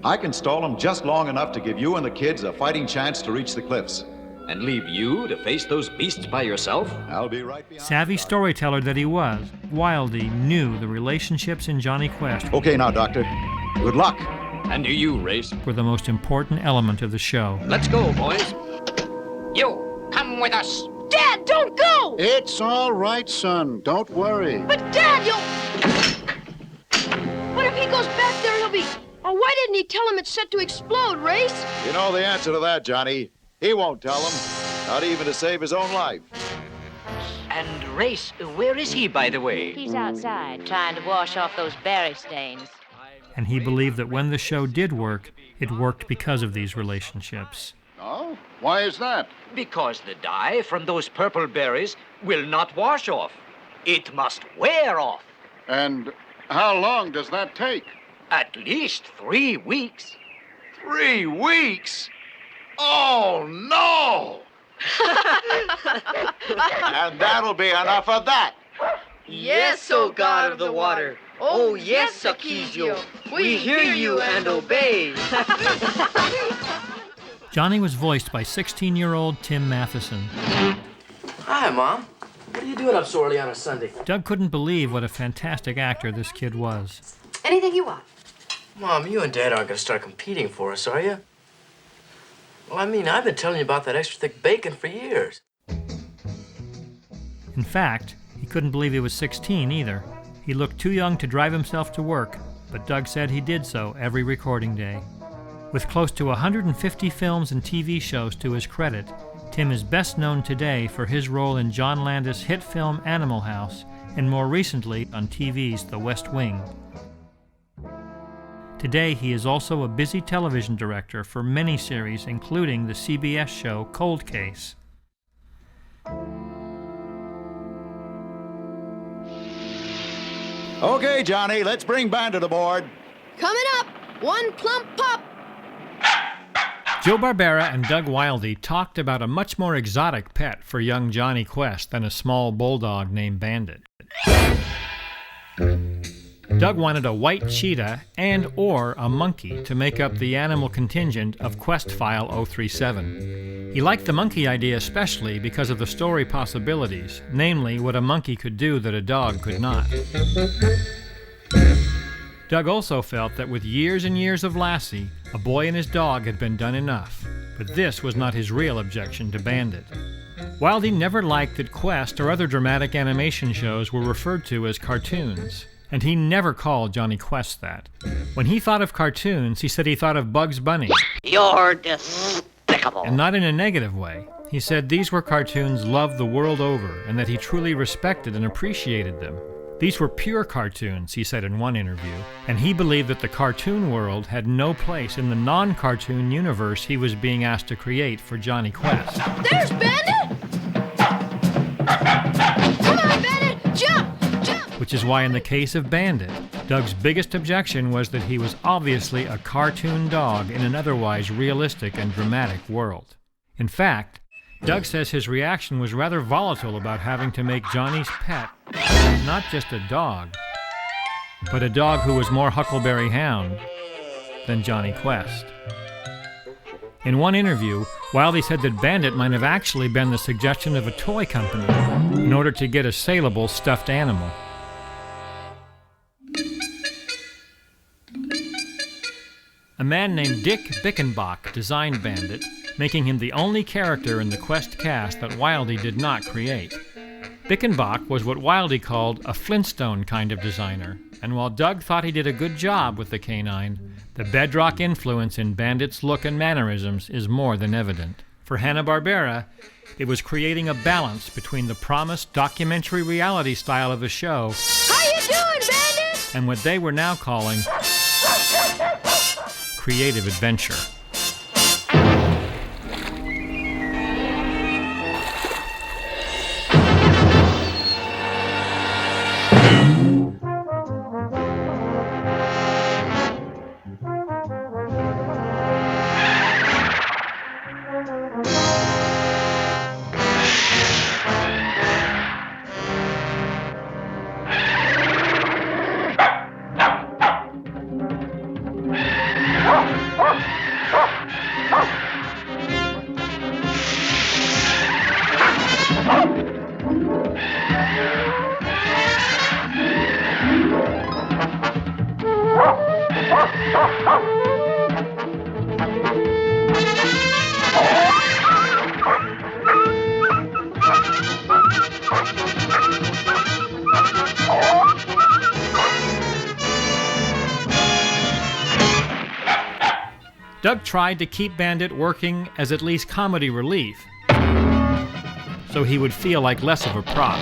I can stall them just long enough to give you and the kids a fighting chance to reach the cliffs. And leave you to face those beasts by yourself? I'll be right behind. Savvy storyteller that he was, Wildey knew the relationships in Jonny Quest Okay now, Doctor. Good luck. And do you, Race? were the most important element of the show. Let's go, boys. You, come with us. Dad, don't go! It's all right, son. Don't worry. But Dad, what if he goes back there, he'll be... Oh, why didn't he tell him it's set to explode, Race? You know the answer to that, Johnny. He won't tell them, not even to save his own life. And Race, where is he, by the way? He's outside, trying to wash off those berry stains. And he believed that when the show did work, it worked because of these relationships. Oh? Why is that? Because the dye from those purple berries will not wash off. It must wear off. And how long does that take? At least 3 weeks. 3 weeks? Oh, no! And that'll be enough of that. Yes, O God of the water. Oh, yes, Akizio. We hear you and obey. Jonny was voiced by 16-year-old Tim Matheson. Hi, Mom. What are you doing up so early on a Sunday? Doug couldn't believe what a fantastic actor this kid was. Anything you want. Mom, you and Dad aren't going to start competing for us, are you? Well, I mean, I've been telling you about that extra thick bacon for years. In fact, he couldn't believe he was 16 either. He looked too young to drive himself to work, but Doug said he did so every recording day. With close to 150 films and TV shows to his credit, Tim is best known today for his role in John Landis' hit film Animal House, and more recently on TV's The West Wing. Today, he is also a busy television director for many series, including the CBS show Cold Case. Okay, Johnny, let's bring Bandit aboard. Coming up, one plump pup. Joe Barbera and Doug Wildey talked about a much more exotic pet for young Jonny Quest than a small bulldog named Bandit. Doug wanted a white cheetah and/or a monkey to make up the animal contingent of Quest File 037. He liked the monkey idea especially because of the story possibilities, namely what a monkey could do that a dog could not. Doug also felt that with years and years of Lassie, a boy and his dog had been done enough, but this was not his real objection to Bandit. Wildey never liked that Quest or other dramatic animation shows were referred to as cartoons, and he never called Jonny Quest that. When he thought of cartoons, he said he thought of Bugs Bunny. You're despicable. And not in a negative way. He said these were cartoons loved the world over, and that he truly respected and appreciated them. These were pure cartoons, he said in one interview, and he believed that the cartoon world had no place in the non-cartoon universe he was being asked to create for Jonny Quest. There's Bandit! Come on, Bandit! Jump! Which is why in the case of Bandit, Doug's biggest objection was that he was obviously a cartoon dog in an otherwise realistic and dramatic world. In fact, Doug says his reaction was rather volatile about having to make Jonny's pet not just a dog, but a dog who was more Huckleberry Hound than Jonny Quest. In one interview, Wildey said that Bandit might have actually been the suggestion of a toy company in order to get a saleable stuffed animal. A man named Dick Bickenbach designed Bandit, making him the only character in the Quest cast that Wildey did not create. Bickenbach was what Wildey called a Flintstone kind of designer, and while Doug thought he did a good job with the canine, the bedrock influence in Bandit's look and mannerisms is more than evident. For Hanna-Barbera, it was creating a balance between the promised documentary reality style of the show How you doing, Bandit? and what they were now calling creative adventure. Doug tried to keep Bandit working as at least comedy relief, so he would feel like less of a prop.